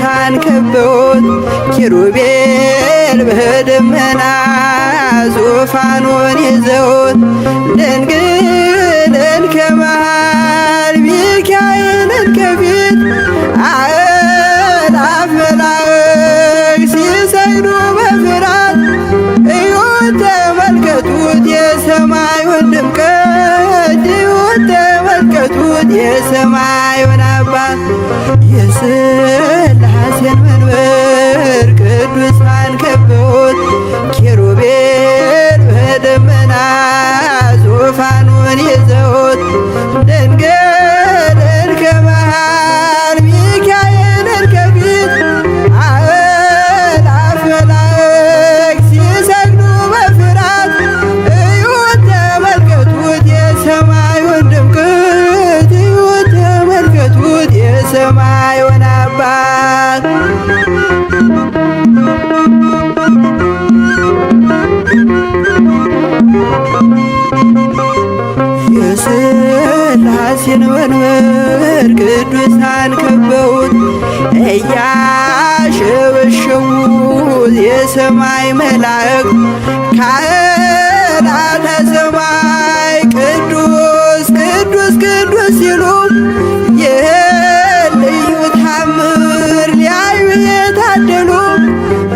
ቅዱሳን ከበውት ኪሩቤል በደመና ዙፋኑን ይዘውት ድንግልን ከመሃል ሚካኤልን ከፊት አእላፍ መላእክት ሲሰግዱ በፍርሃት እዩት ተመልከቱት የሰማዩን ድምቀት እዩት ተመልከቱት የሰማዩን አባት የሥላሴን መንበር ቅዱሳን ከበውት ኪሩቤል በደመና ዙፋኑን ይዘውት ድንግልን ከመሃል ሚካኤልን ከፊት አእላፍ መላእክት ሲሰግዱ በፍርሃት እዩት ተመልከቱት የሰማዩን ድምቀት እዩት ተመልከቱት የሰማዩን አባት የሥላሴን መንበር ቅዱሳን ከበውት እያሸበሸቡት የሰማይ መላእክት ካህናተ ሰማይ ቅዱስ ቅዱስ ቅዱስ ሲሉ ይህን ልዩ ታምር ሊያዩ የታደሉ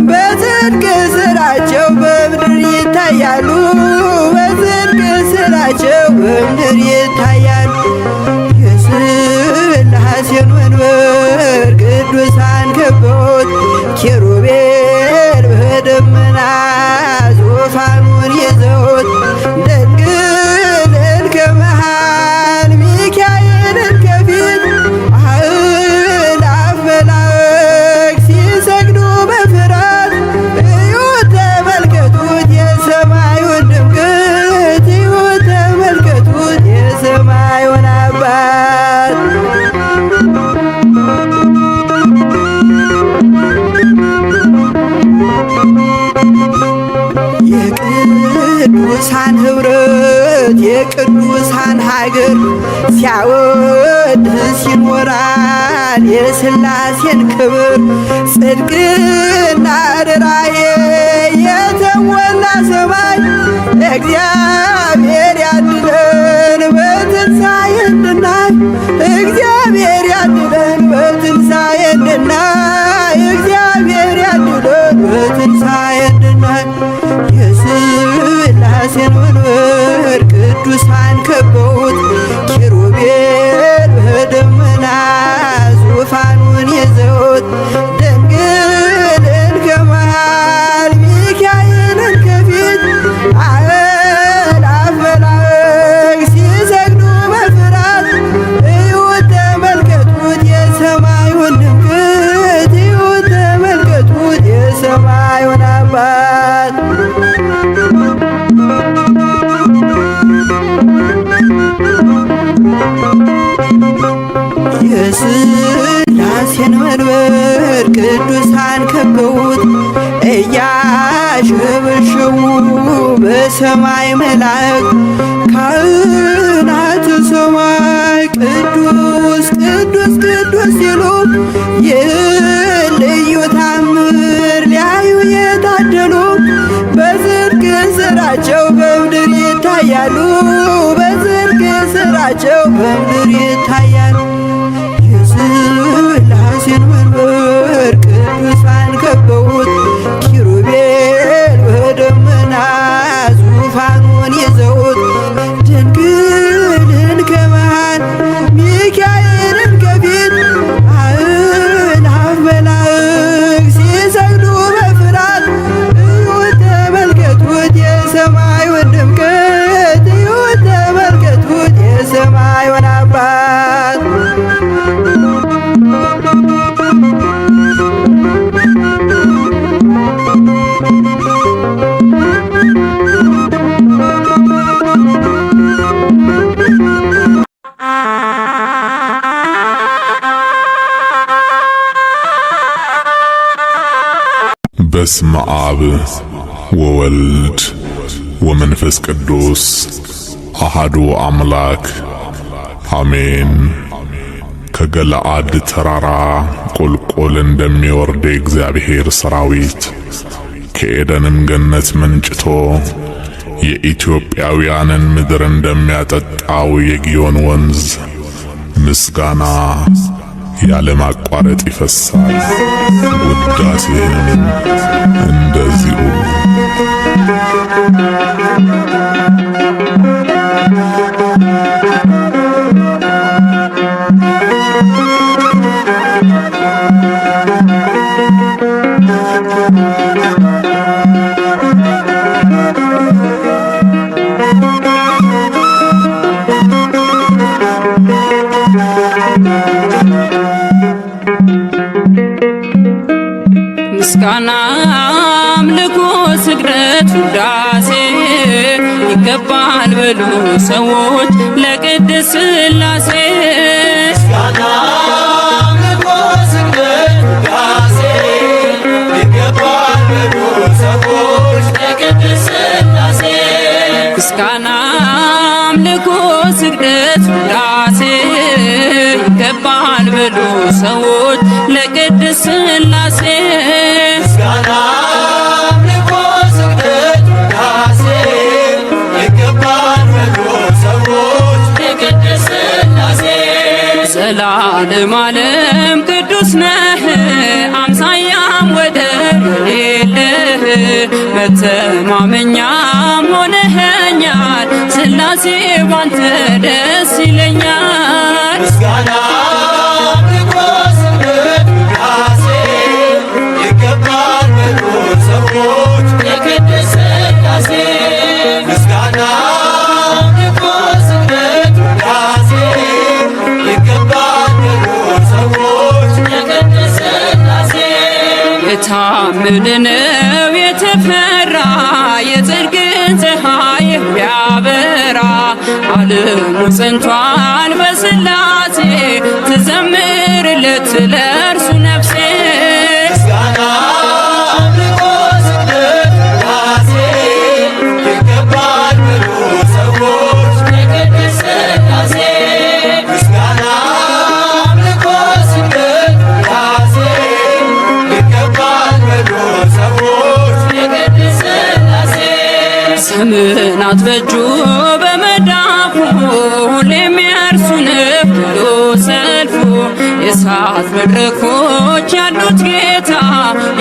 በጽድቅ ሥራቸው በምድር ይታያሉ በጽድቅ ሥራቸው በምድር ይታያሉ። የሥላሴን መንበር ቅዱሳን ከበውት ኪሩቤል በደመና ዙፋኑን ይዘውት ድንግልን ከመሃል ሚካኤልን ከፊት አእላፍ መላእክት ሲሰግዱ በፍርሃት እዩት ተመልከቱት የሰማዩን ድምቀት እዩት ተመልከቱት የሰማዩን አባት የቅዱሳን ኅብረት የቅዱሳን ሀገር ሲያወድስ ይኖራል የሥላሴን ክብር ጽድቅና ርኅራኄ የተሞላ ሰማይ እግዚአብሔር ያድለን በትንሣኤ እንድናይ እግዚአብሔር ያድለን በትንሣኤ እንድናይ እግዚአብሔር ያድለን በትንሣኤ እንድናይ የሥላሴን መንበር ቅዱሳን ከበውት ኪሩቤል በደመና ዙፋኑን ይዘውት ድንግልን ከመሃል ሚካኤልን ከፊት አእላፍ መላእክት ሲሰግዱ በፍርሃት እዩት ተመልከቱት የሰማዩን ድምቀት እዩት ተመልከቱት የሰማዩን አባት የሥላሴን መንበር ቅዱሳን ከበውት እያሸበሸቡ በሰማይ መላእክት ካህናተ ሰማይ ቅዱስ ቅዱስ ቅዱስ ሲሉ ይህን ልዩ ታምር ሊያዩ የታደሉ በጽድቅ ሥራቸው በምድር ይታያሉ በጽድቅ ሥራቸው በምድር ይታያሉ። የሥላሴን መንበር ቅዱሳን ከበውት ኪሩቤል በደመና ዙፋኑን ይዘውት ድንግልን ከመሃል ሚካኤልን ከፊት አእላፍ መላእክት ሲሰግዱ በፍርሃት እዩት ተመልከቱት የሰማዩን ድምቀት እዩት ተመልከቱት የሰማዩን አባት በስመ አብ ወወልድ ወመንፈስ ቅዱስ አሃዱ አምላክ አሜን። ከገለአድ ተራራ ቁልቁል እንደሚወርድ የእግዚአብሔር ሰራዊት ከኤደንም ገነት መንጭቶ የኢትዮጵያውያንን ምድር እንደሚያጠጣው የጊዮን ወንዝ ምስጋና ያለማቋረጥ ይፈሳል። ውዳሴህም እንደዚሁ ምስጋና አምልኮ ስግደት ውዳሴ ይገባል በሉ ሰዎች ለቅድስት ሥላሴ። ምስጋና አምልኮ ስግደት ውዳሴ ይገባል በሉ ሰዎች ለቅድስት ሥላሴ። ምስጋና አምልኮ ስግደት ውዳሴ ይገባል በሉ ሰዎች ለቅድስት ሥላሴ። ምስጋና አምልኮ ስግደት ውዳሴ ይገባል በሉ ሰዎች ለቅድስት ሥላሴ። ዘላለም ዓለም ቅዱስ ነህ አምሳያም ወደር የሌለህ መተማመኛም ሆነኸኛል ሥላሴ ባንተ ደስ ይለኛል። ምስጋና አምልኮ ስግደት ውዳሴ ይገባል በሉ ሰዎች ለቅድስት ሥላሴ። ምስጋና አምልኮ ስግደት ውዳሴ ይገባል በሉ ሰዎች ለቅድስት ሥላሴ። የታመነ ነው የተፈራ የጽድቅን ፀሐይ የሚያበራ ዓለሙ ጸንቷል በሥላሴ ትዘምርለት ለእርሱ ነፍሴ። ምስጋና አምልኮ ስግደት ውዳሴ ይገባል በሉ ሰዎች ለቅድስት ሥላሴ። ምስጋና አምልኮ ስግደት ውዳሴ ይገባል በሉ ሰዎች ለቅድስት ሥላሴ። ዘመናት በእጁ በመዳፉ ሁሌም የእርሱ ነው ሁሉ ሰልፉ የእሳት መድረኮች ያሉት ጌታ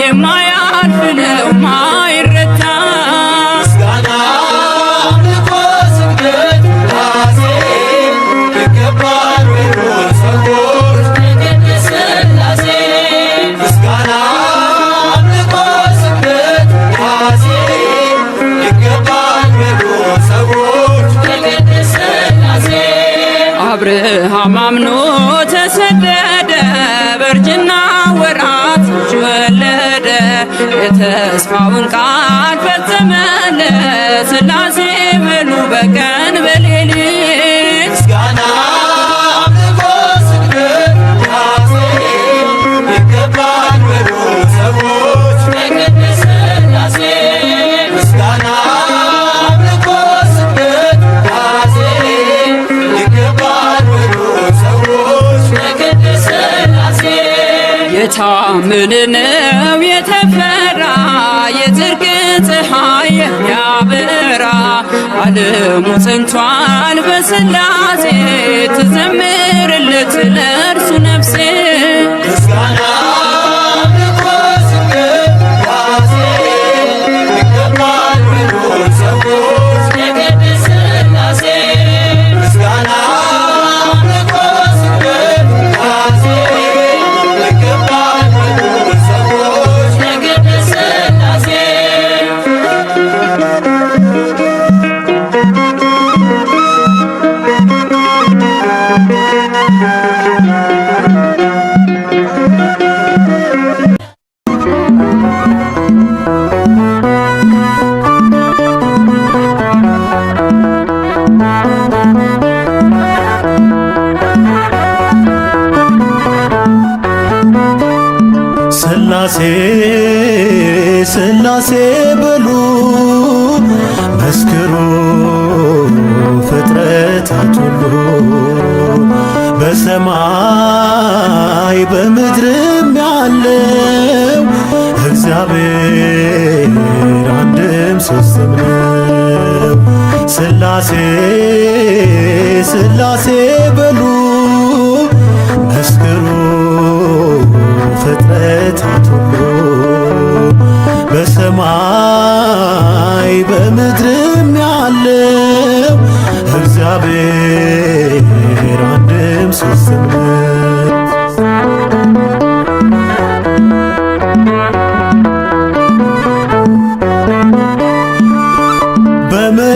የማያልፍ ነው ማይረታ። ምስጋና አምልኮ ስግደት ውዳሴ ይገባል በሉ ሰዎች ለቅድስት ሥላሴ። ምስጋና አምልኮ ስግደት ውዳሴ ይገባል በሉ ሰዎች ለቅድስት ሥላሴ። አብርሃም አምኖ ተሰደደ በእርጅና ወራት ልጅ ወለደ የተስፋውን ቃል ፈጸመለት ሥላሴ በሉ በቀን በሌሊት። ምስጋና አምልኮ ስግደት ውዳሴ ይገባል በሉ ሰዎች ለቅድስት ሥላሴ። ምስጋና አምልኮ ስግደት ውዳሴ ይገባል በሉ ሰዎች ለቅድስት ሥላሴ። የታመነ ነው የተፈራ የጽድቅን ፀሐይ የሚያበራ ዓለሙ ጸንቷል በሥላሴ ትዘምርለት ለእርሱ ነፍሴ። ምስጋና አምልኮ ስግደት ውዳሴ ይገባል በሉ ሰዎች ለቅድስት ሥላሴ። ምስጋና አምልኮ ስግደት ውዳሴ ይገባል በሉ ሰዎች ለቅድስት ሥላሴ። ሥላሴ ሥላሴ በሉ መስክሩ ፍጥረታት ሁሉ በሰማይ በምድርም ያለው እግዚአብሔር አንድም ሦስትም ነው። ሥላሴ ሥላሴ በሉ መስክሩ ፍጥረታት ሁሉ በሰማይ በምድርም ያለው እግዚአብሔር አንድም ሦስትም ነው።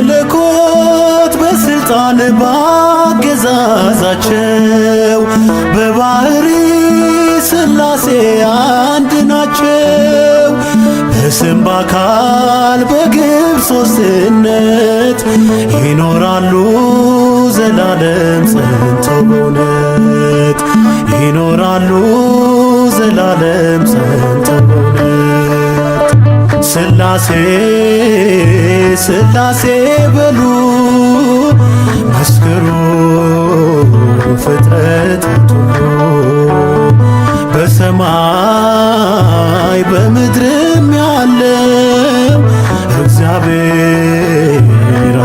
በመለኮት በስልጣን ባገዛዛቸው በባህሪ ሥላሴ አንድ ናቸው። በስም በአካል በግብር ሦስትነት ይኖራሉ ዘላለም ጸንተው በእውነት ይኖራሉ ዘላለም ጸንተው በእውነት። ሥላሴ ሥላሴ በሉ መስክሩ ፍጥረታት ሁሉ በሰማይ በምድርም ያለው እግዚአብሔር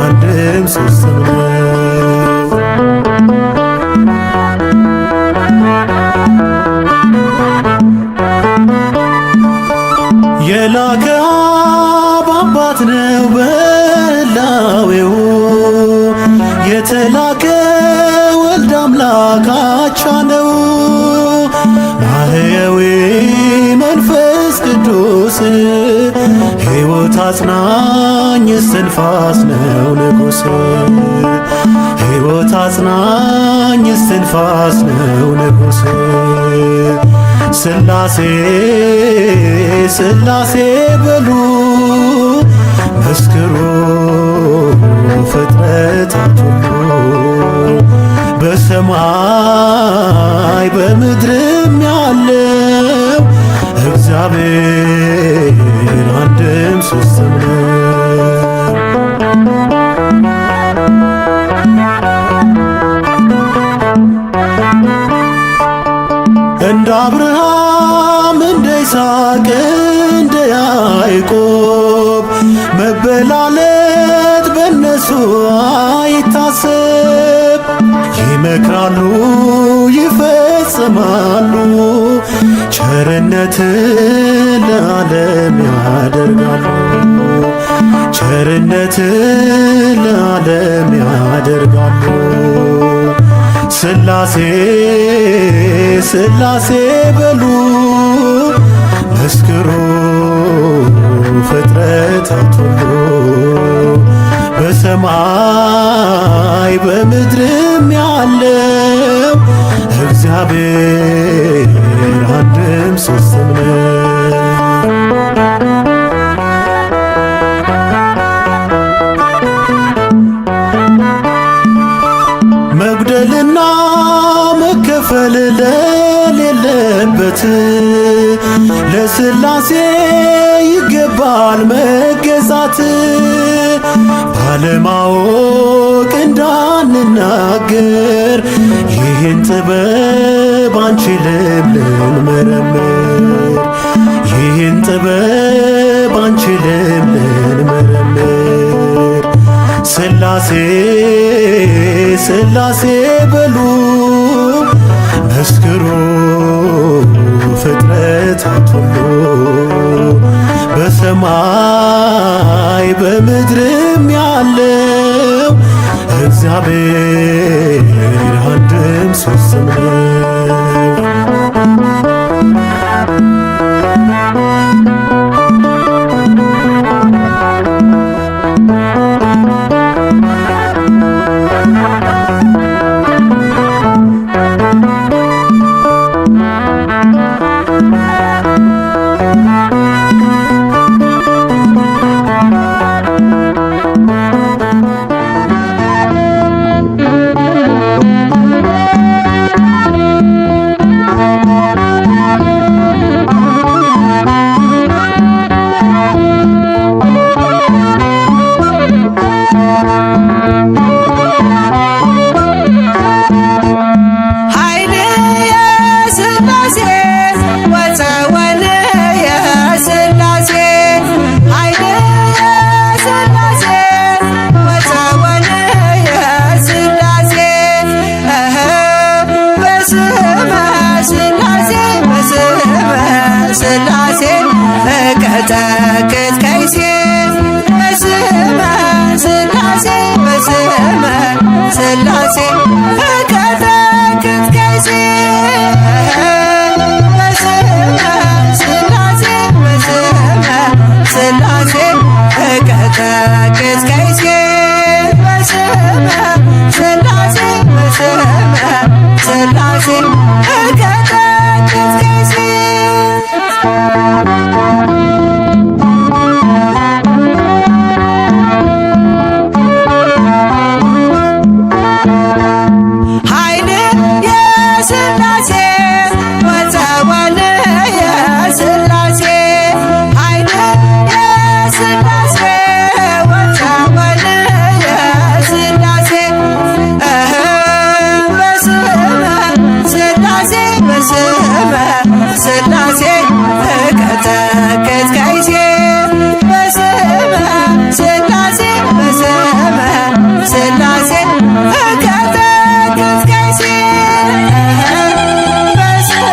አንድም ሦስትም ነው። የላከ አብ አባት ነው በህላዌው የተላከ ወልድ አምላክ አቻ ነው። ማህየዊ መንፈስ ቅዱስ ሕይወት አጽናኝ እስትንፋስ ነው ንጉሥ ሕይወት አጽናኝ እስትንፋስ ነው ንጉሥ። ሥላሴ ሥላሴ በሉ መስክሩ ፍጥረታት ሁሉ በሰማይ በምድርም ያለው እግዚአብሔር አንድም ሦስትም ነው። እንደ አብርሃም እንደ ይስሐቅ እንደ ያዕቆብ መበላለት በነሱ አይታሰብ። ይመክራሉ ይፈጽማሉ ቸርነትን ለዓለም ያደርጋሉ ቸርነትን ለዓለም ያደርጋሉ። ሥላሴ ሥላሴ በሉ መስክሩ ፍጥረታት ሁሉ በሰማይ በምድርም ያለው እግዚአብሔር አንድም ሦስትም ነው። መጉደልና መከፈል ለሌለበት ለሥላሴ ይገባል መገዛት። ባለማወቅ እንዳንናገር ይህን ጥበብ አንችልም ልንመረምር ይህን ጥበብ አንችልም ልንመረምር። ሥላሴ ሥላሴ በሉ መስክሩ ፍጥረታት ሁሉ በሰማይ በምድርም ያለው እግዚአብሔር አንድም ሦስትም ነው። ኃይል የሥላሴ ስላሴ ወፀወን የስላሴ ኃይል የስላሴ ወፀወን የስላሴ በስመ ስላሴ በስመ ስላሴ እቀጠቅጥ ከይሴ በስመ ስላሴ በስመ ስላሴ እቀጠቅጥ ከይሴ በስመ ስላሴ በስመ ስላሴ እቀጠቅጥ ከይሴ በስመ ስላሴ በስመ ስላሴ እቀጠቅጥ ከይሴ ኃይል የስላሴ ወፀወን የስላሴ ኃይል የስላሴ ወፀወን የስላሴ በስመ ስላሴ በስመ ስላሴ እቀጠቅጥ ከይሴ በስመ ስላሴ በስመ ስላሴ እቀጠቅጥ ከይሴ በስመ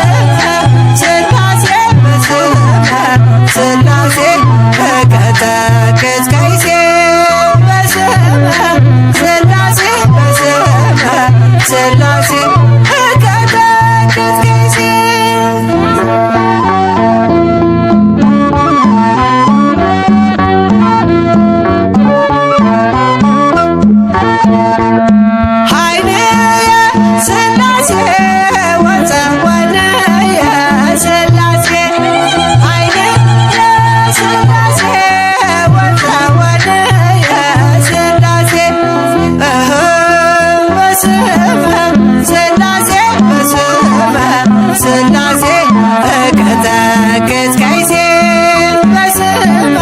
ስላሴ በስመ ስላሴ እቀጠቅጥ ከይሴ በስመ ስላሴ በስመ ስላሴ እቀጠቅጥ ከይሴ ኃይል የስላሴ ወፀወን የስላሴ ኃይል የስላሴ ወፀወን የስላሴ በስመ ስላሴ በስመ ስላሴ እቀጠቅጥ ከይሴ በስመ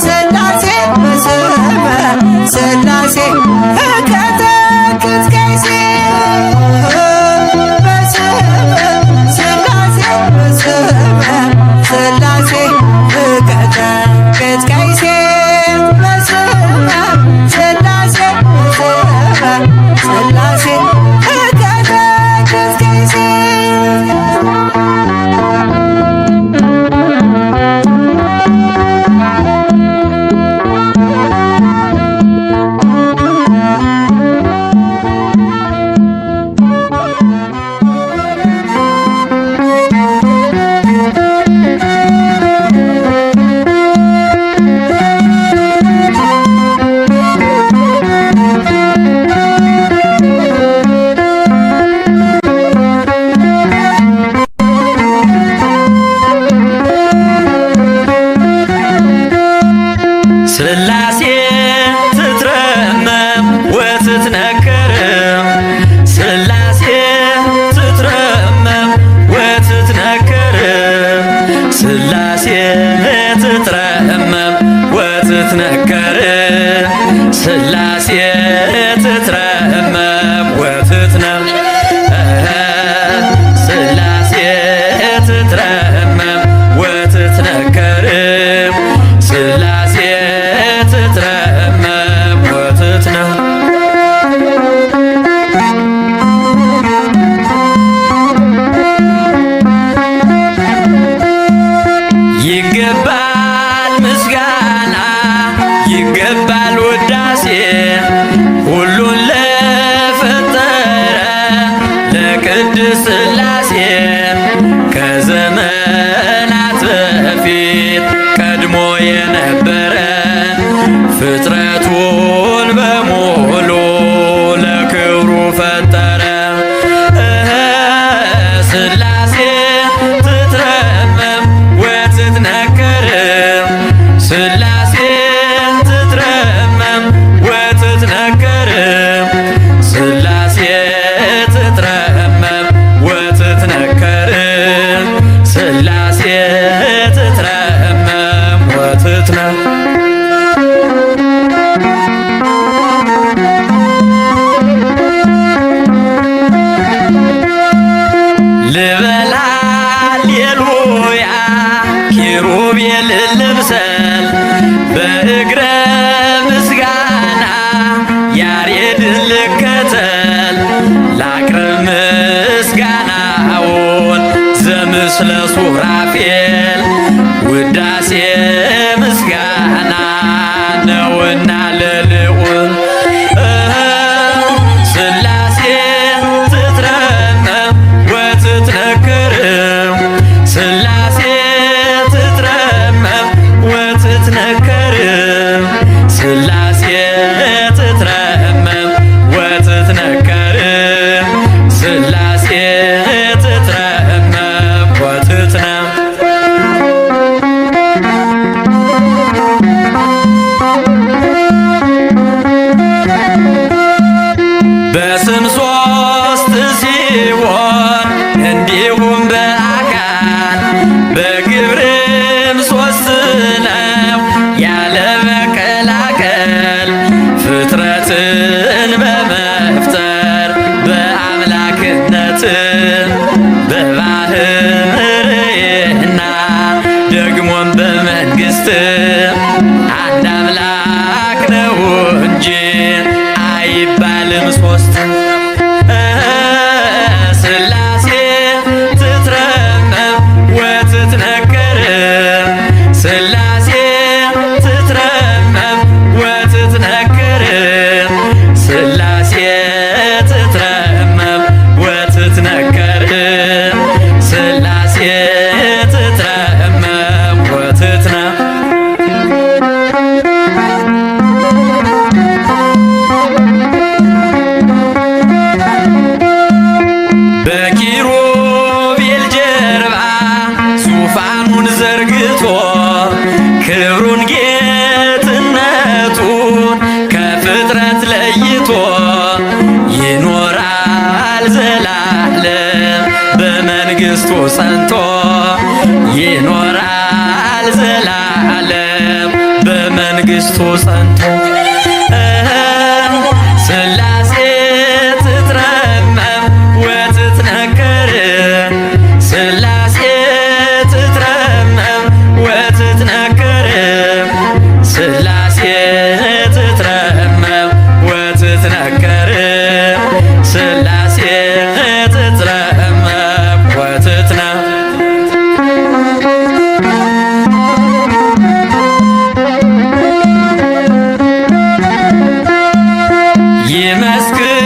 ስላሴ በስመ ስላሴ እቀጠቅጥ ከይሴ በስመ ስላሴ በስመ ስላሴ እቀጠቅጥ ከይሴ በስመ ስላሴ በስመ ስላሴ እቀጠቅጥ ከይሴ ስላሴ ትትረመም ወትትነከር ስላሴ ትትረመም ወትትነከር ስላሴ ትትረመም ወትትነከር ስላሴ ትትረመም ወትትነከር ስላሴ ትትረመም ወትትነከር ስላሴ ትትረመም ወትትነከር ይገባል ምስጋና ይገባል ውዳሴ ሁሉን ለፈጠረ ለቅድስት ስላሴ ከዘመናት በፊት ቀድሞ የነበረ ፍጥረቱን በሙሉ ለክብሩ ፈጠረ ስላሴ ትትረመም ወትትነከር ስላሴ ትትረመም ወትትነከር ስላሴ ትትረመም ወትትነከር ስላሴ ትትረመም ወትትነከር ምስለ ሱራፌል ውዳሴ ምስጋና ነውና ለልዑል ሥላሴ ትትረመም ወትትነክር ሥላሴ ትትረመም ወትትነክር ሥላሴ ትትረመም ወትትነክር ሥላሴ ትትረመም ወትትነክር በስም ሶስት ሲሆን እንዲሁም በአካል በግብርም ሶስት ነው ያለ መቀላቀል ፍጥረትን በመፍጠር በአምላክነት በባህርይና ደግሞም በመንግሥት አንድ አምላክ ነው እንጂ አይባልም ሶስት ሥላሴ ትትረመም ወትትነክር ሥላሴ ትትረመም ወትትነክር ሥላሴ ትትረመም ወትትነክር ሥላሴ ትትረመም ወትትነክር በኪሩቤል ጀርባ ዙፋኑን ዘርግቶ ክብሩን ጌትነቱን ከፍጥረት ለይቶ ይኖራል ዘላለም በመንግሥቱ ጸንቶ ይኖራል ዘላለም በመንግሥቱ ጸንቶ ሥላሴ ትትረመም ወትትነክር ሥላሴ ትትረመም ወትትነክር ሥላሴ ትትረመም ወትትነክር ሥላሴ ትትረመም ወትትነክር ይመስክር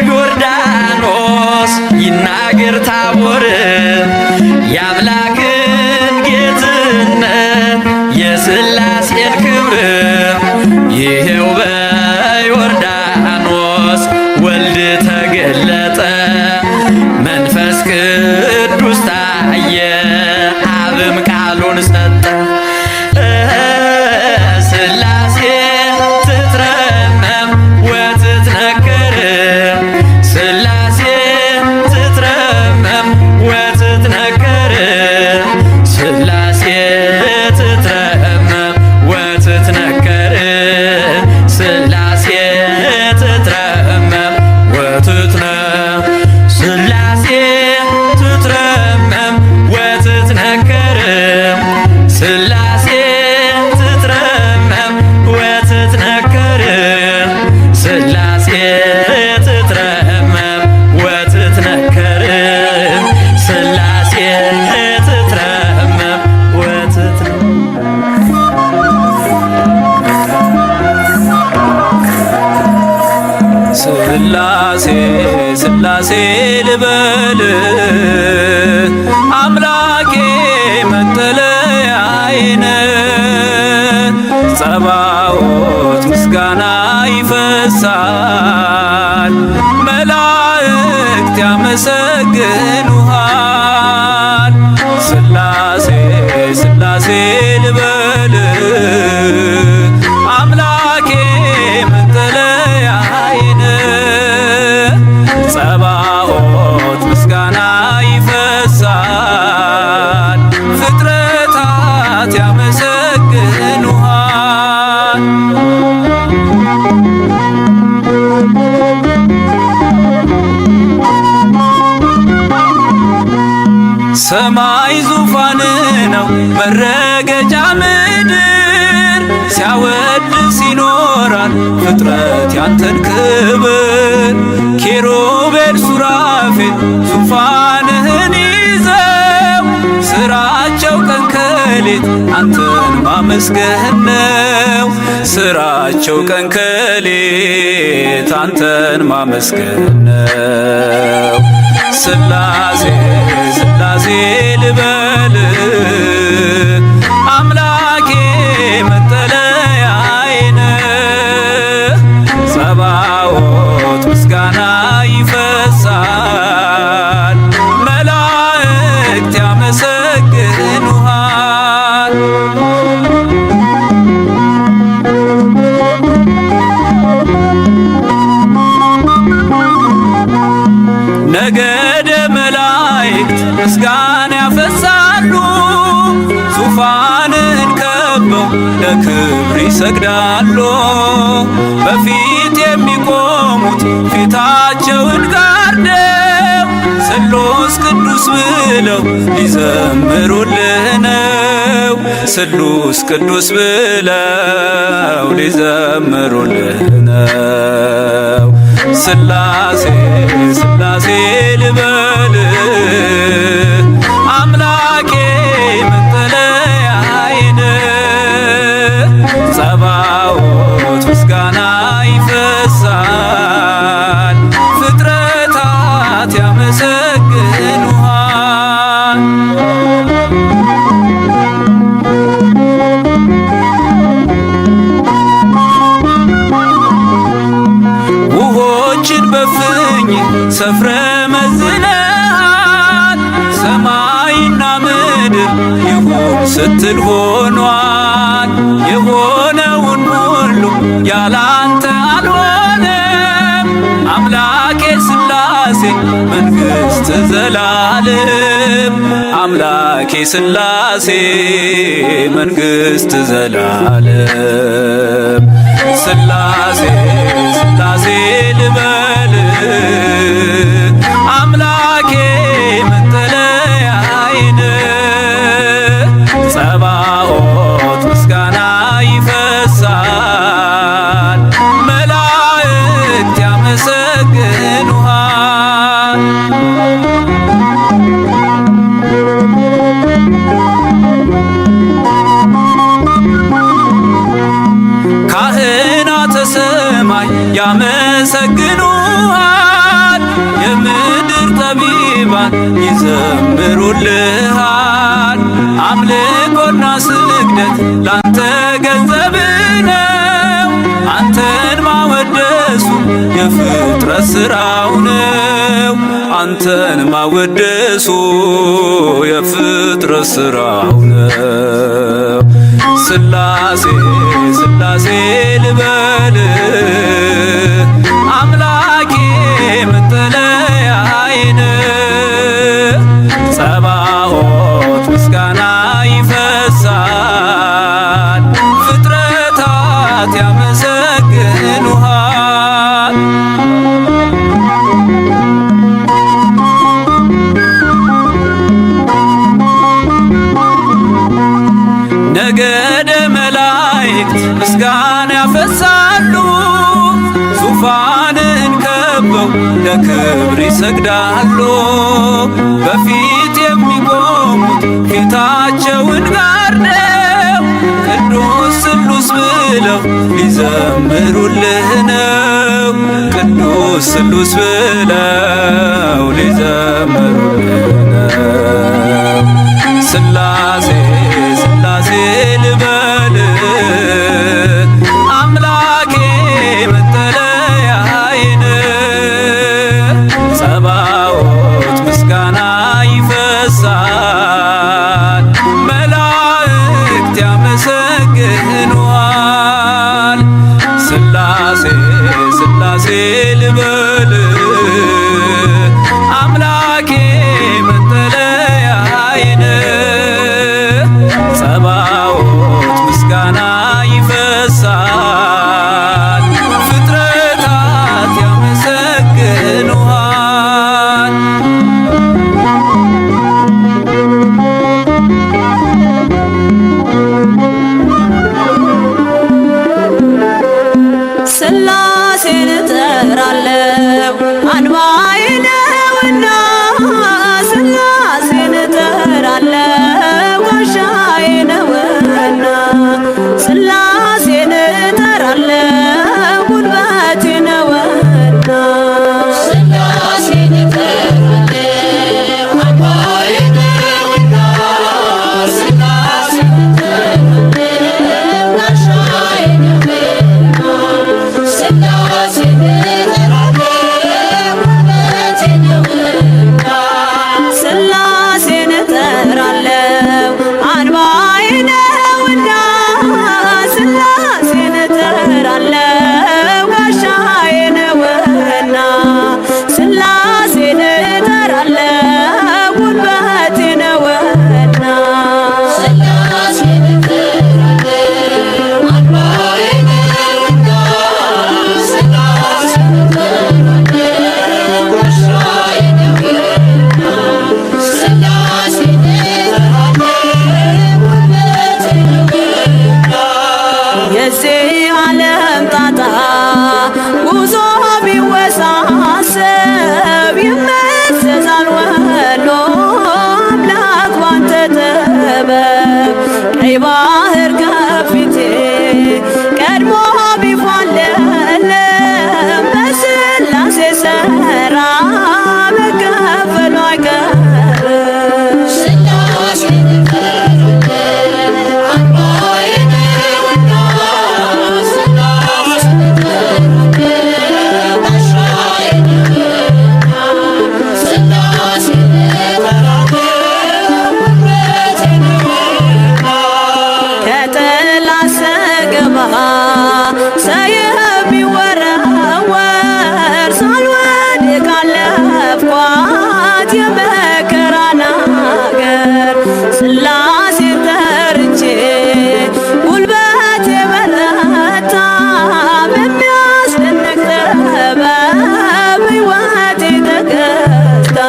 ዮርዳኖስ ይናገር ታቦር የአምላክን ጌትነት የሥላሴን ክብር ይሄው በዮርዳኖስ ወልድ ተገለጠ መንፈስ ቅዱስ ታየ አብም ቃሉን ሰጠ ሥላሴ ትትረመም ወትትነክር ሥላሴ ትትረመም ወትትነክር ሥላሴ ትትረመም ወትትነክር ሥላሴ ትትረመም ወትትነክር ሥላሴ ትትረመም ወትትነክር ሥላሴ ትትረመም ወትትነክር ሥላሴ ትትረመም ወትትነክር ሥላሴ ትትረመም ወትትነክር ሥላሴ ሥላሴ ልበል አምላኬ መጠለያዬ ጸባዖት ምስጋና ይፈሳል መላእክት ያመሰግኑሃል ሥላሴ ሥላሴ ልበል አምላኬ መጠለያዬ ጸባዖት ምስጋና ይፈሳል ፍጥረታት ያመሰግኑሃል ሰማይ ዙፋን ነው መረገጫ ምድር ሲያወድስ ይኖራል ፍጥረት ያንተን ክብር ኪሩቤል ሱራፌል ዙፋንህን ይዘው ሌሊት አንተን ማመስገን ነው ስራቸው፣ ቀን ከሌት አንተን ማመስገን ነው። ስላሴ ስላሴ ልበል አምላኬ መጠለያዬ ነህ። ጸባዖት ምስጋና ይፈሳል፣ መላእክት ያመሰግኑሃል። ነገደ መላእክት ምስጋና ያፈሳሉ፣ ዙፋንን ከበው ለክብር ይሰግዳሉ። በፊት የሚቆሙት ፊታቸውን ጋርደው ስሉስ ቅዱስ ብለው ሊዘምሩልህ ነው። ስሉስ ቅዱስ ብለው ሊዘምሩልህ ነው። ስላሴ ስላሴ ልበል አምላኬ መጠለያዬ ነህ። ጸባዖት ምስጋና ይፈሳል፣ ፍጥረታት ያመሰግኑሃል። ውሆችን በፍኝ ሰፍረ መዝነሃል፣ ሰማይና ምድር ይሁን ስትል ሆኗል። የሆነውን ሁሉ ያላንተ አልሆነም። አምላኬ ስላሴ መንግሥት ዘላለም፣ አምላኬ ስላሴ መንግሥት ዘላለም። ስላሴ ስላሴ ልበል አምላኬ መጠለያዬ ነህ። ጸባዖት ምስጋና ይፈሳል፣ መላእክት ያመሰግኑሃል። ካህናተ ሰማይ ያመሰግኑሃል፣ የምድር ጠቢባን ይዘምሩልሃል። አምልኮና ስግደት ላንተ ገንዘብ ነው፣ አንተን ማወደሱ የፍጥረት ሥራው ነው። አንተን ማወደሱ የፍጥረት ሥራው ነው። ስላሴ ስላሴ ልበል አምላኬ መጠለያዬ ነህ። ጸባዖት ምስጋና ይፈሳል፣ ፍጥረታት ያመሰግኑሃል። ነገደ መላእክት ምስጋና ያፈሳሉ፣ ዙፋንን ከበው ለክብር ይሰግዳሉ። በፊት የሚቆሙት ፊታቸውን ጋርደው ቅዱስ ስሉስ ብለው ሊዘምሩልህ ነው። ቅዱስ ስሉስ ብለው ሊዘምሩልህ ነው። ስላሴ ስላሴ ልበል አምላኬ መጠለያዬ ነህ። ጸባዖት ምስጋና ይፈሳል፣ መላእክት ያመሰግኑሃል። ስላሴ ስላሴ ልበል አምላኬ መጠለያዬ ነህ። ጥበብ ቀይ ባህር ከፊቴ ቀድሞ ቢፏለለም በሥላሴ ሥራ መከፈሉ አይቀርም። ከጠላት ስገባ ሰይፍ ቢወረወር ሳልወድቅ አለፍኳት የመከራን አገር። ሥላሴን ጠርቼ ጉልበቴ በረታ በሚያስደንቅ ጥበብ ሕይወቴ ተገዝታ።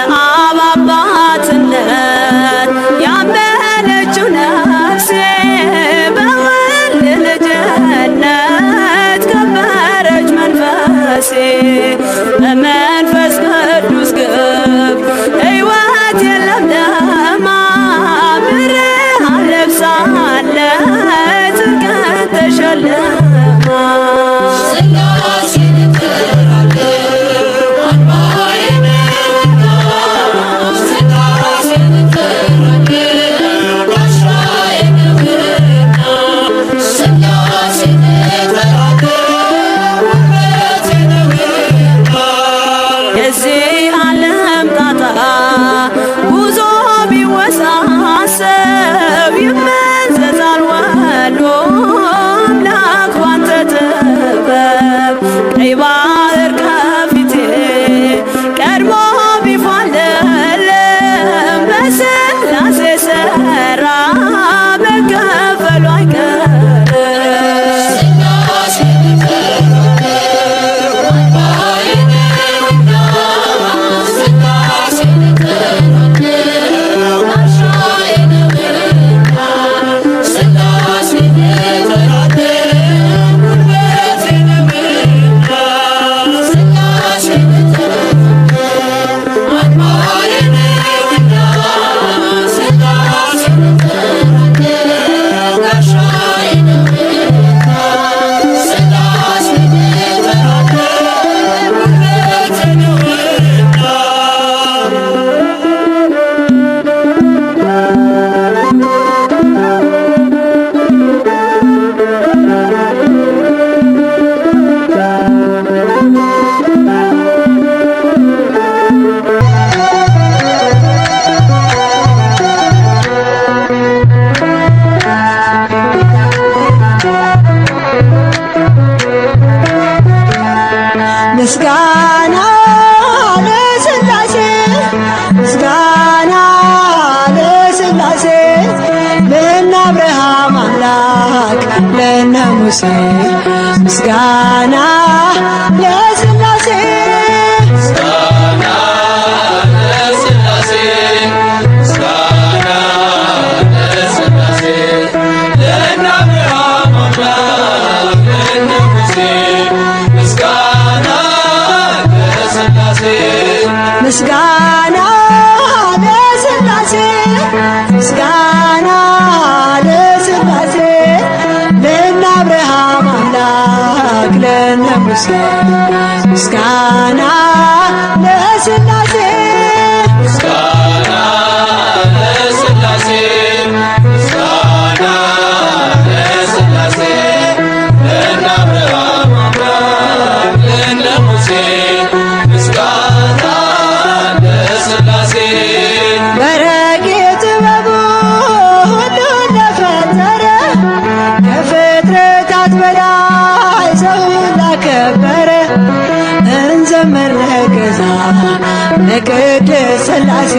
በአብ አባትነት ያመነችው ነፍሴ በወልድ ልጅነት ከበረች መንፈሴ። በመንፈስ ቅዱስ ግብ ሕይወት የለምለማ ብርሃን ለብሳለች ጽድቅን ተሸልማ። የዚህ ዓለም ጣጣ ጉዞ ቢወሳሰብ ይመዘዛል ወሎ አምላክ ባንተ ጥበብ። ቀይ ባህር ከፊቴ ቀድሞ ቢፏለለም በሥላሴ ሥራ መከፈሉ አይቀርም። ምስጋና ለሥላሴ ምስጋና ለሥላሴ ለእነ አብርሃም አምላክ ለእነ ሙሴ ምስጋና ለሥላሴ ምስጋና ለሥላሴ ምስጋና ለሥላሴ ለእነ አብርሃም አምላክ ለእነ ሙሴ ምስጋና ለሥላሴ በረቂቅ ጥበቡ ሁሉን ለፈጠረ ከፍጥረታት በላይ ሰውን ላከበረ እንዘምር ለገዛ ለቅድስት ሥላሴ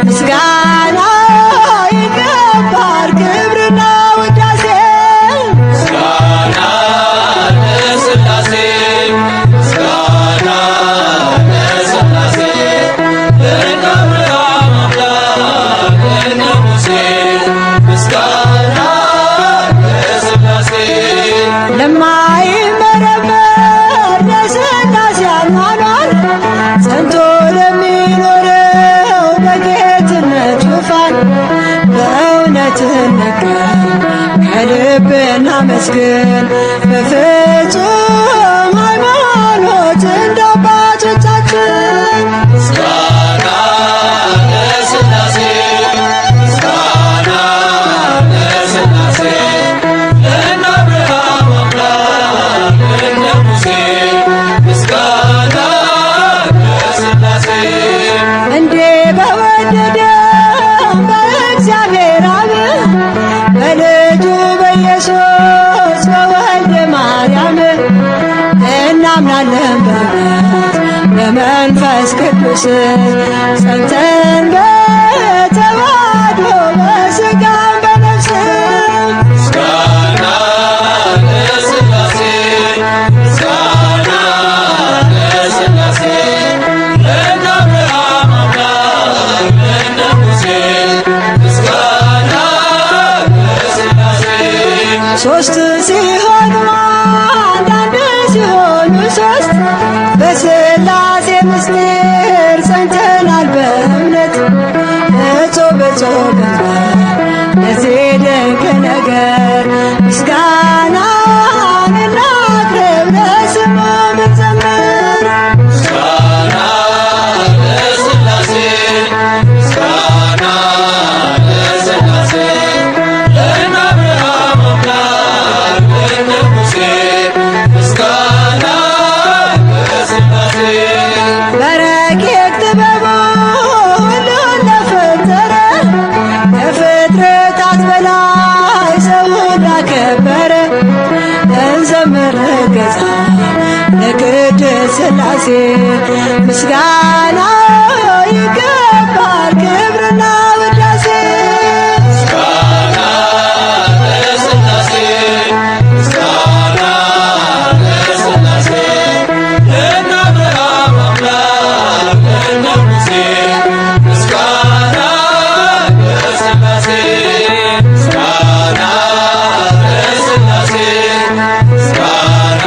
ምስጋና ይገባል ክብርና ውዳሴ ምስጋና ሞትን ነገር ከልብ እናመስግን በፍጹም ሃይማኖት እንደ አባቶቻችን። ምስጋና ለሥላሴ ምስጋና ለሥላሴ ለእነ አብርሃም አምላክ ለእነ ሙሴ ምስጋና ለሥላሴ እንዴ በወደደን በእግዚአብሔር አብ በልጁ በኢየሱስ በወልደ ማርያም እናምናለን በእውነት በመንፈስ ቅዱስ ጸንተን በተዋሕዶ በሥጋም በነፍስም ምስጋና ለሥላሴ ምስጋና ለሥላሴ ለእነ አብርሃም አምላክ ለእነ ሙሴ ምስጋና ለሥላሴ ሦስት ሲሆኑ አንድ አንድ ሲሆኑ ሦስት በሥላሴ ምስጢር ጸንተናል በእምነት እጹብ እጹብ ለዚህ ድንቅ ነገር ምስጋናን እናቅርብ ለስሙም እንዘምር። ምስጋና ለሥላሴ ምስጋና ለሥላሴ ለእነ አብርሃም አምላክ ለእነ ሙሴ ምስጋና ለሥላሴ በረቂቅ ጥበቡ ሁሉን ለፈጠረ ከፍጥረታት በላይ ሰውን ላከበረ እንዘምር ገዛ ለቅድስት ሥላሴ ምስጋና ይገባል ክብርና ውዳሴ። ምስጋና ለሥላሴ ምስጋና ለሥላሴ ለእነ አብርሃም አምላክ ለእነ ሙሴ ምስጋና ለሥላሴ ምስጋና ለሥላሴ ምስጋና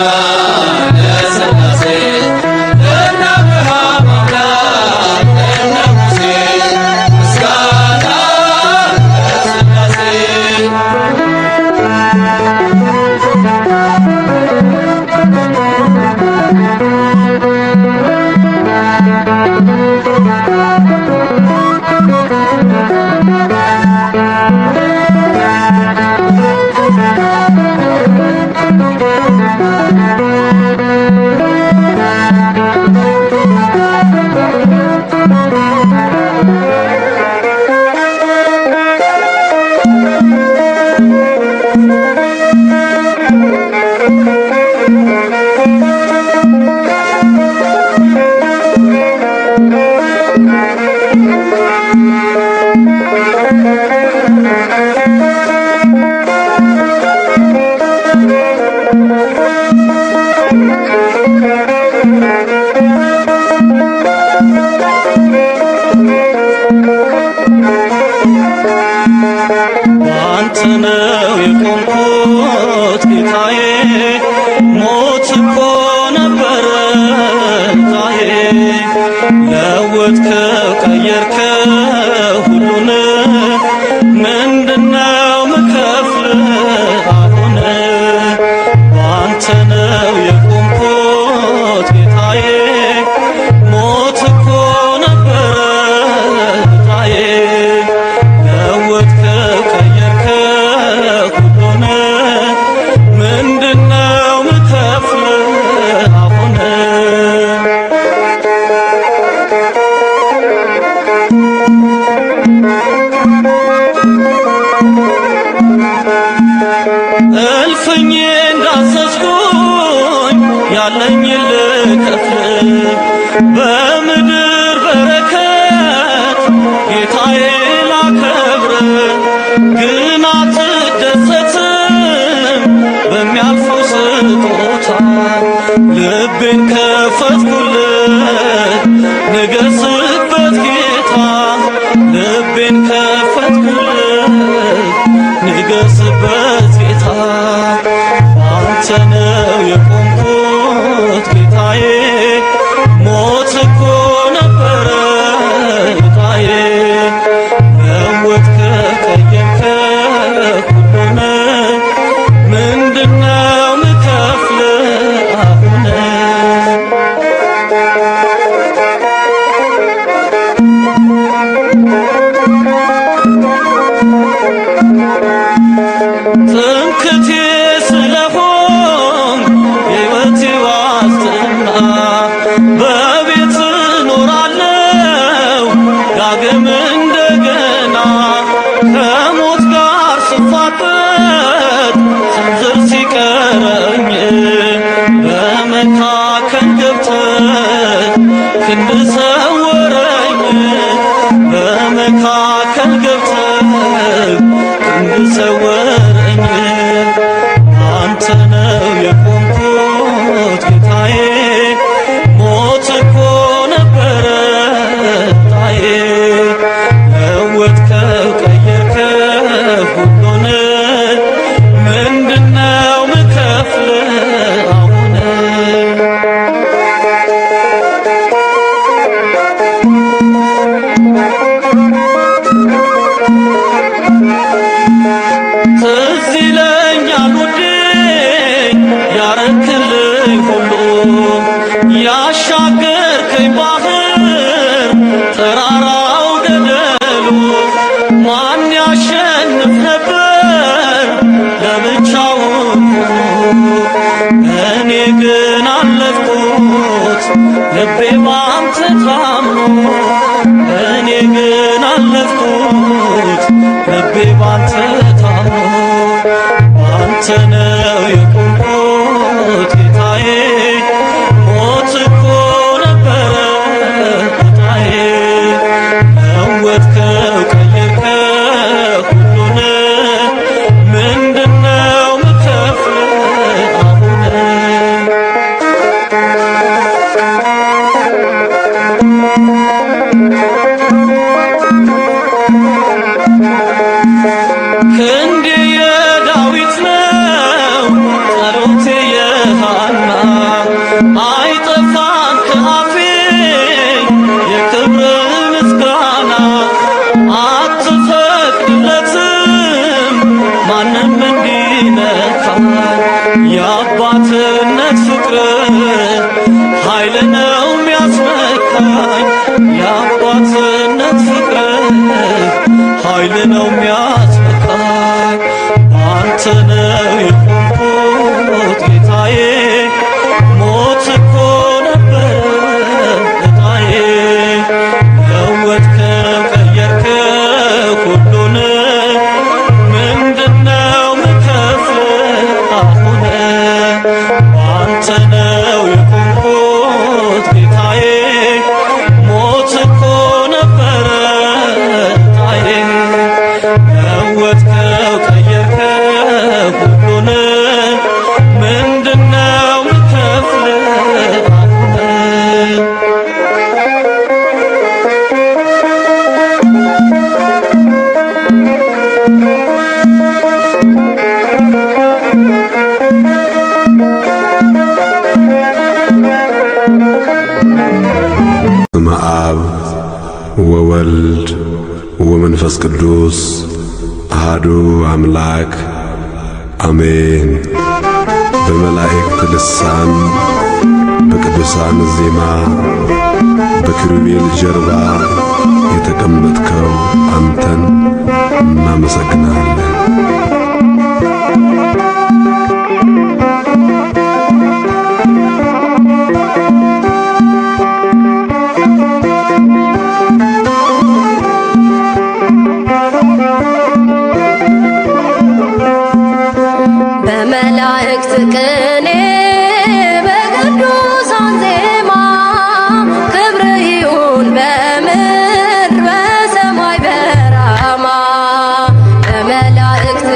ለሥላሴ ለእነ አብርሃም አምላክ ለእነ ሙሴ ምስጋና ለሥላሴ ባንተ ነው የቆምኩት ጌታዬ፣ ሞት እኮ ነበረ ታዬ። ለወጥከው ቀየርከው ሁሉን፣ ምንድነው ምከፍል አሁን? ባንተ ነው የቆምኩት ጌታዬ፣ ሞት እኮ ነበረ ታዬ። ለወጥከው ቀየርከው ሁሉን፣ ምንድነው ምከፍል አሁን? እልፍኝ እንዳዘዝኩኝ ያለኝ ልከፍል፣ በምድር በረከት ጌታዬ ላከብር። ግን አትደሰትም በሚያልፈው ስጦታ፣ ልቤን ከፈትኩለት ንገስበት ጌታ። ልቤን ከፈትኩለት ንገስበት ጌታ። አንተ ነው የቆምኩት ጌታዬ፣ ሞት እኮ ነበረ ታዬ። ለወጥከው ቀየርከው ሰወረኝ በመካከል ገብተህ እንድሰወረኝ አንተ ነው የቆምኩት ጌታዬ ሞት እኮ ነበረ ጣዬ ለወጥከው ቀየርከው ሁሉን ምንድነው ምከፍል አሁን ትዝ ይለኛል ውዴ ያረክልኝ ሁሉ ያሻገርከኝ ባህር ተራራው ገደሉ ማን ያሸንፍ ነበር ለብቻውን እኔ ግን አለፍኩት ልቤ ባንተ ታምኖ እኔ ግን አለፍኩት ልቤ ባንተ ታምኖ ባንተ ነው የቆምኩት ጌታዬ ሞት እኮ ነበረ ጌታዬ ለወጥከው ቀየርከው ሁሉን ምንድነው ምከፍል አሁን ክንዴ የዳዊት ነው ጸሎቴ የሃና አይጠፋም ከአፌ የክብር ምስጋና አትፈቅድለትም ማንም እንዲነካኝ የአባትነት ፍቅር ኃይል ነው የሚያስመካኝ የአባትነት ፍቅር ኃይል ነው የሚያስመካኝ አንተ ነው የቆምኩት ጌታዬ ሞት እኮ ነበረ እጣዬ ለወጥከው ቀየርከው ሁሉን ምንድነው ምከፍል አሁን አንተ ነው የቆምኩት ጌታዬ ሞት እኮ ነበረ እጣዬ ለወጥከው ቀየርከው ሁሉን ምንድነው ምከፍል አሁን በስመ አብ ወወልድ ወመንፈስ ቅዱስ አሐዱ አምላክ አሜን። በመላእክት ልሳን በቅዱሳን ዜማ በኪሩቤል ጀርባ የተቀመጥከው አንተን እናመሰግናለን። በመላእክት ቅኔ በቅዱሳን ዜማ ክብር ይሁን በምድር በሰማይ በራማ በመላእክት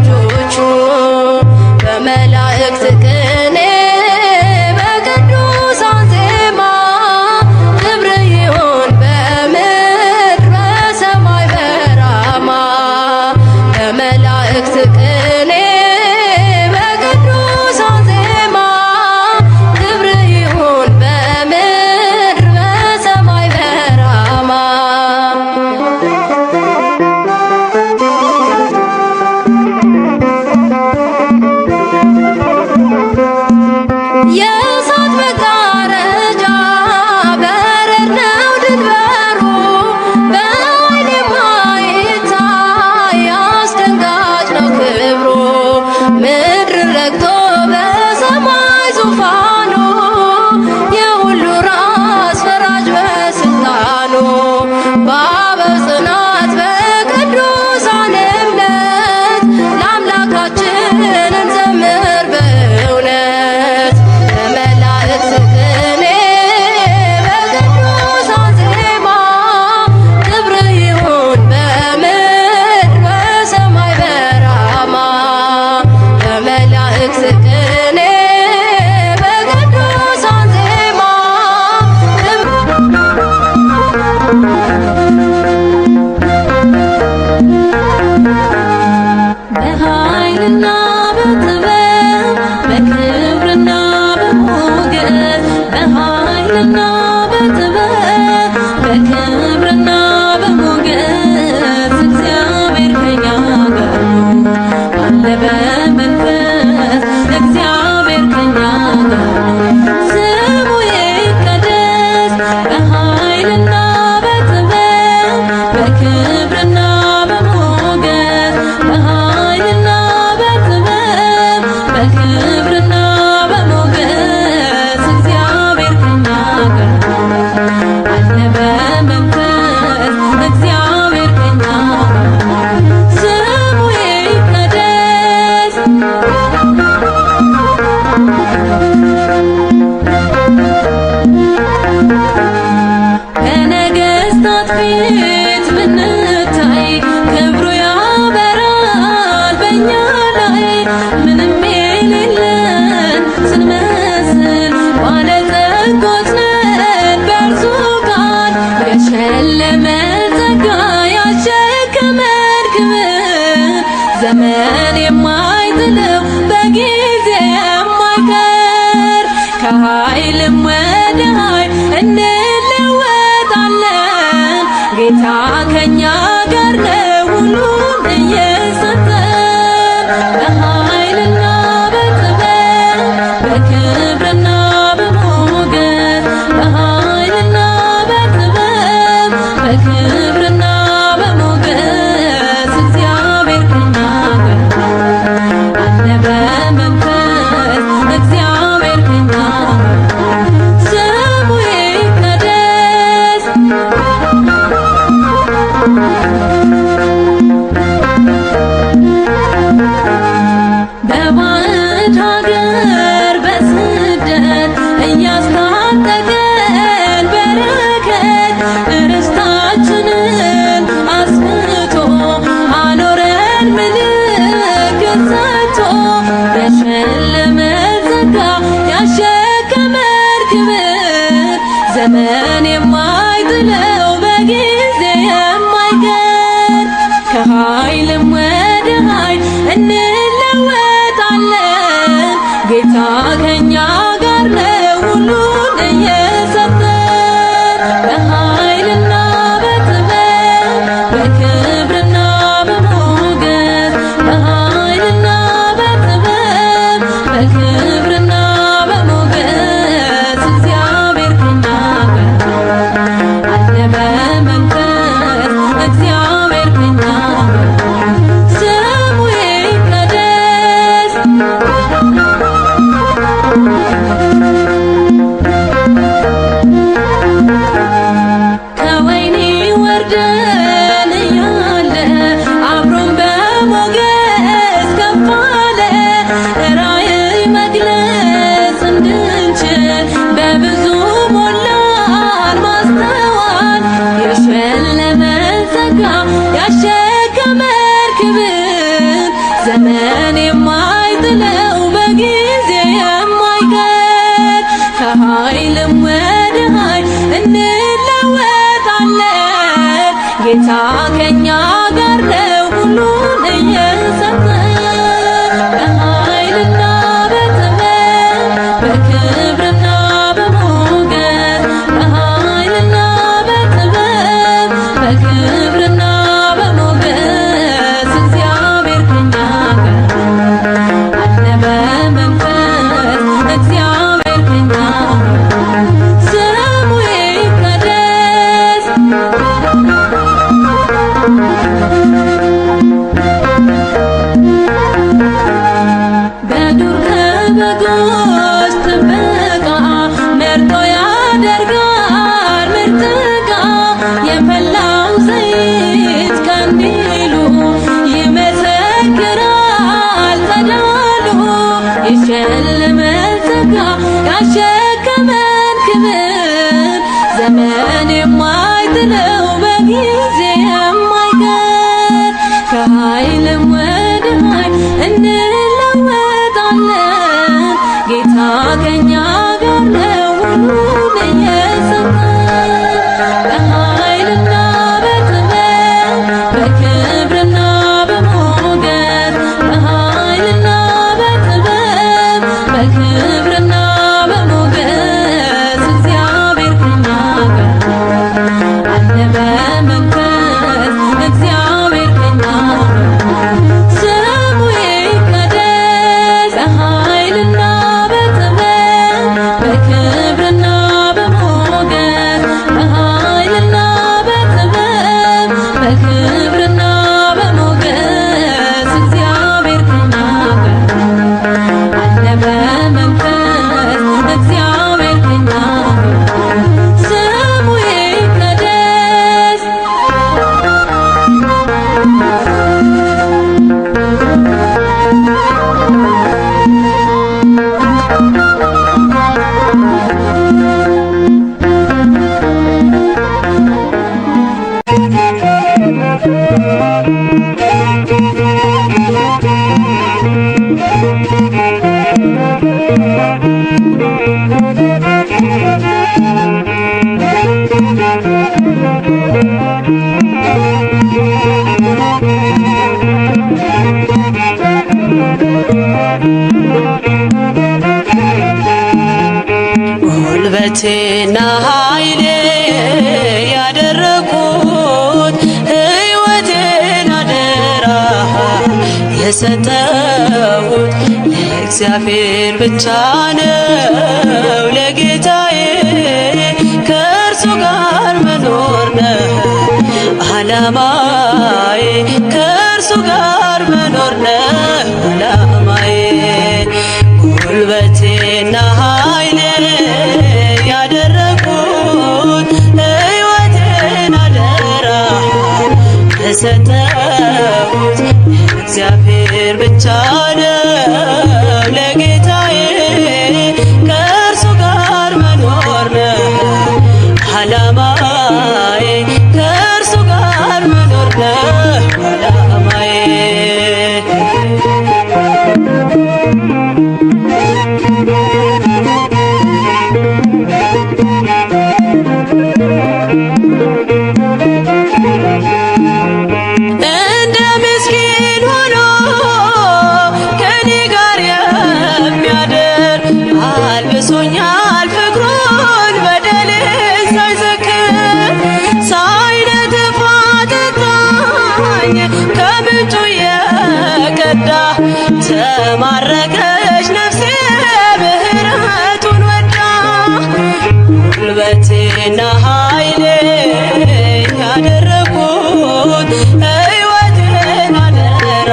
ልጆቹ በመላእክት ቅኔ በቅዱሳን ዜማ ክብር ይሁን በምድር በሰማይ በራማ በመላእክት ቅኔ በቅዱሳን ዜማ ክብር ይሁን በምድር በሰማይ በራማ የእሳት መጋረጃ በረድ ነው ድንበሩ በዓይን የማይታይ አስደንጋጭ ነው ክብሩ ምድር ረግቶ በሰማይ ዙፋኑ የሁሉ ራስ ፈራጅ በስልጣኑ በአበው ጽናት በቅዱሳን እምነት ለአምላካችን እንዘምር በእውነት በመላእክት ቅኔ በቅዱሳን ዜማ ክብር ይሁን በምድር በሰማይ በራማ በመላእክት ቅኔ በቅዱሳን ዜማ በኃይልና በጥበብ በክብርና በሞገስ በኃይልና በጥበብ በክብርና በሞገስ እግዚአብሔር ከኛ ጋር ነው አለ በመንፈስ እግዚአብሔር ከኛ ጋር ነው ስሙ ይቀደስ በኃይልና በጥበብ በክብርና በሞገስ በኃይልና በጥበብ በክብርና በሞገስ እግዚአብሔር ከኛ ጋር አለ በመንፈስ እግዚአብሔር ከኛ ጋር ስሙ ይቀደስ በነገሥታት ፊት ብንታይ ክብሩ ያበራል በእኛ ላይ ምንም የሌለን ስንመስል ባለጸጎች ነን በእርሱ ቃል የሸለመን ጸጋ ያሸከመን ክብር ዘመን የማይጥለው በጊዜ የማይቀር ከኃይልም ወደ ኃይል እንለወጣለን ጌታ ከኛ ጋር ነው ሁሉን እየሰጠን በኃይልና በጥበብ በክብርና በሞገስ በኃይልና በጥበብ በክብርና በሞገስ እግዚአብሔር ከኛ ጋር አለ በመንፈስ እግዚአብሔር ከኛ ጋር ስሙ ይቀደስ በባዕድ ሀገር በስደት እያስታጠቀን በረከት ርስታችንን አስፍቶ አኖረን ምልክት ሰጥቶ በሸለመን ጸጋ ያሸከመን ክብር ዘመን የማይጥለው በጊዜ የማይቀር ከኃይልም ወደ ኃይል እንለወጣለን ጌታ ከኛ ጋር ነው ሁሉን እየሰጠን በኃይልና በጥበብ በክብርና በሞገስ በኃይልና በጥበብ በክብርና በሞገስ እግዚአብሔር ከኛ ጋር ዘመን የማይጥለው በጊዜ የማይቀር ከኃይልም ወደ ኃይል እንለወጣለን። ጌታ ከኛ ጋር ነው ሁሉን እየሰጠ በኃይልና በጥበብ በክብርና በሞገስ በኃይልና በጥበብ በክብርና በሞገስ እግዚአብሔር ከኛ ጋር አለ በመንፈስ እግዚአብሔር ከኛ ጋር ስሙ ይቀደስ። በዱር ከበጎች ጥበቃ መርጦ ያደርጋል ምርጥቃ የፈላው ዘይት ቀንዲሉ ይመሰክራል ጸዳሉ ይሸልመን ጸጋ ያሸከመን ክብር ዘመን የማይጥለው በጊዜ የማይቀር ከኃይልም ወደ ኃይል እንለወጣለን። ጌታ ከኛ ጋር ነው ሁሉን እየሰጠ በኃይልና በጥበብ በክብርና በሞገስ በኃይልና በጥበብ በክብርና በሞገስ እግዚአብሔር ከኛ ጋር አለ በመንፈስ እግዚአብሔር ከኛ ጋር ስሙ ይቀደስ። በኃይልና በጥበብ በክብርና በሞገስ በኃይልና በጥበብ በክብርና በሞገስ እግዚአብሔር ከኛ ጋር አለ በመንፈስ እግዚአብሔር ከኛ ጋር ስሙ ይቀደስ። ጉልበቴና ኃይሌ ያደረኩት ሕይወቴን አደራ የሰጠሁት ለእግዚአብሔር ብቻ ነው ለጌታዬ ከእርሱ ጋር መኖር ነው ዓላማዬ ከእርሱ ጋር መኖር ነው ዓላማዬ ጉልበቴና ኃይሌ ያደረኩት ሕይወቴን አደራ የሰጠሁት እግዚአብሔር ብቻ ነው ለጌታዬ ከእርሱ ጋር መኖር ነው ዓላማዬ ከእርሱ ጋር መኖር ነው ዓላማዬ እንደ ምስኪን ሆኖ ከኔ ጋር የሚያድር አልብሶኛል ፍቅሩን በደሌን ሳይዘክር ሳይነጥፍ አጠጣኝ ከምንጩ የቀዳ ተማረከች ነፍሴ ምህረቱን ወዳ ጉልበቴና ኃይሌ ያደረኩት ሕይወቴን አደራ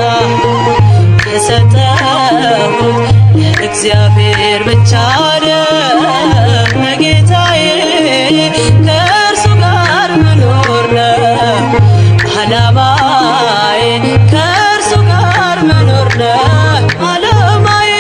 የሰጠሁት ለእግዚአብሔር ብቻ ነው ለጌታዬ ከእርሱ ጋር መኖር ነው ዓላማዬ ከእርሱ ጋር መኖር ነው ዓላማዬ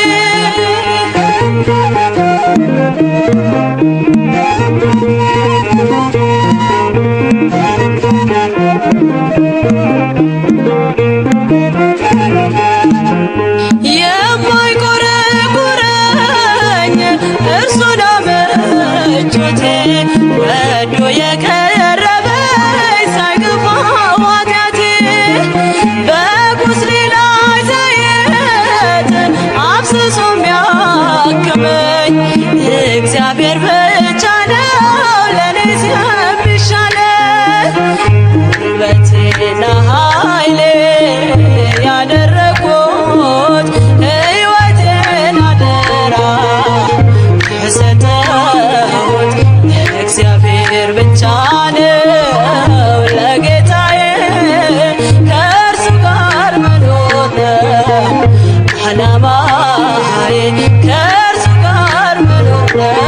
ዓላማዬ ከእርሱ ጋር መኖር ነው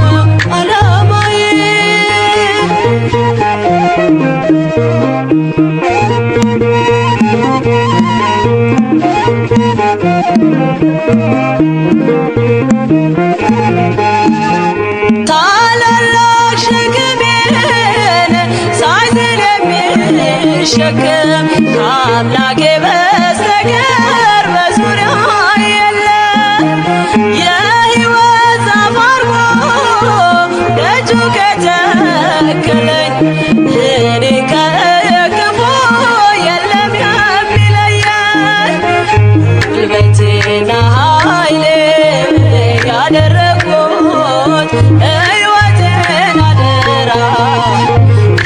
ዓላማዬ። ታላላቅ ሸክሜን ሳይዝል የሚሸከም ከአምላኬ በስተቀር በዙሪያ የለም። የሕይወት ዛፍ አድርጎ ደጁ ከተከለኝ እኔ ከክፉ የለም የሚለየኝ። ጉልበቴና ኃይሌ ያደረግኩት ሕይወቴን አደራ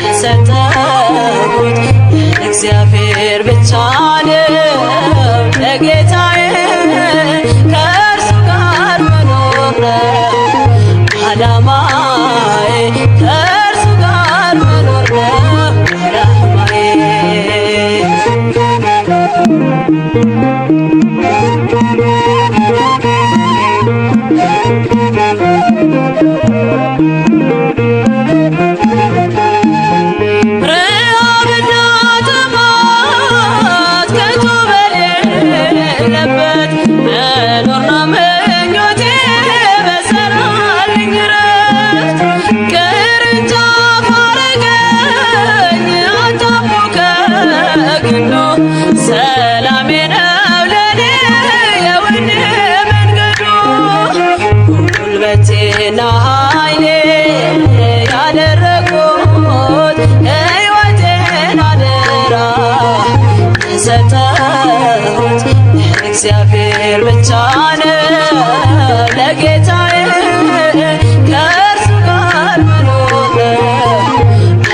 የሰጠሁት እግዚአብሔር ብቻ ነው ለጌታዬ ከእርሱ ጋር መኖር ነው ዓላማዬ ከእርሱ ጋር መኖር ነው ዓላማዬ። ረሃብና ጥማት ከቶ በሌለበት መኖር ነው ምኞቴ በሰራልኝ ረፍት። ቅርንጫፍ አረገኝ አጣብቆ ከግንዱ ሰላሜ ነው ለኔ የወኔ መንገዱ። ጉልበቴና ኃይሌ ያደረግኩት ሕይወቴን አደራ የሰጠሁት እግዚአብሔር ብቻ ነው ለጌታዬ ከእርሱ ጋር መኖር ነው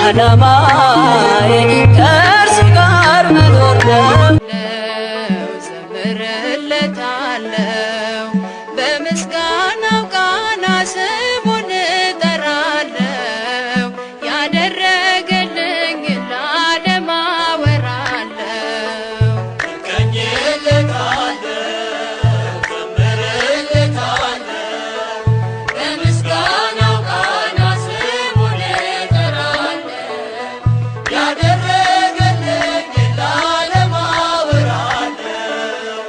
ዓላማዬ ከእርሱ ጋር መኖር ነው። ዘምርለታለው በምስጋናው ቃና ስሙን እጠራለው ያደረገልኝ ለዓለም አወራለው። በምስጋናው ቃና ስሙን እጠራለው ያደረገልኝ ለዓለም አወራለው።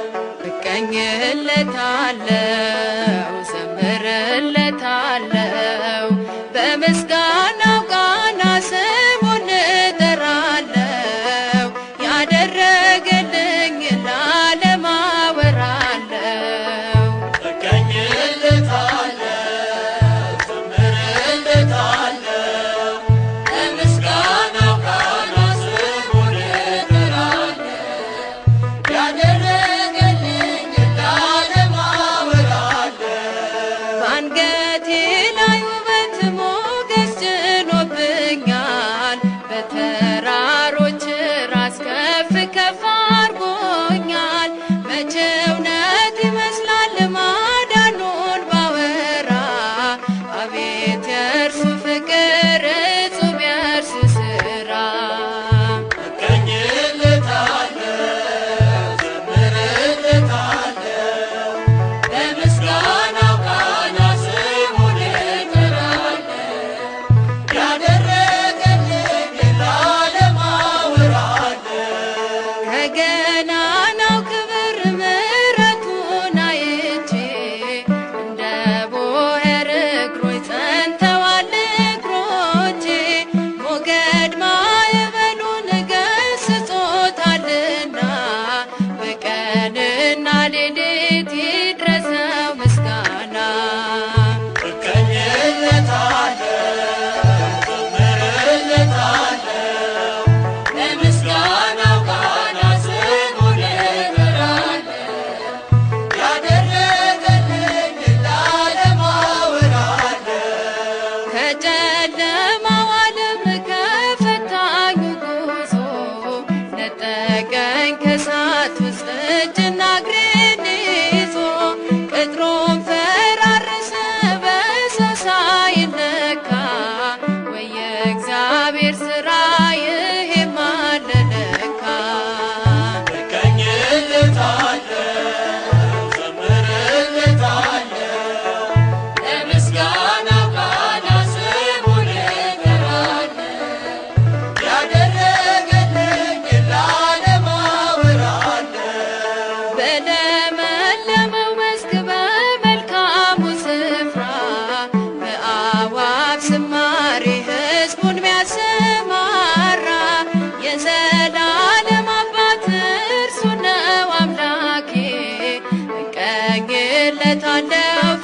እቀኝለታለው ዘምርለታለው በምስጋናው ቃና ስሙን እጠራለው ያደረገልኝ ለዓለም አወራለው። በምስጋናው ቃና ስሙን እጠራለው ያደረገልኝ ለዓለም አወራለው። እመኝለታለሁ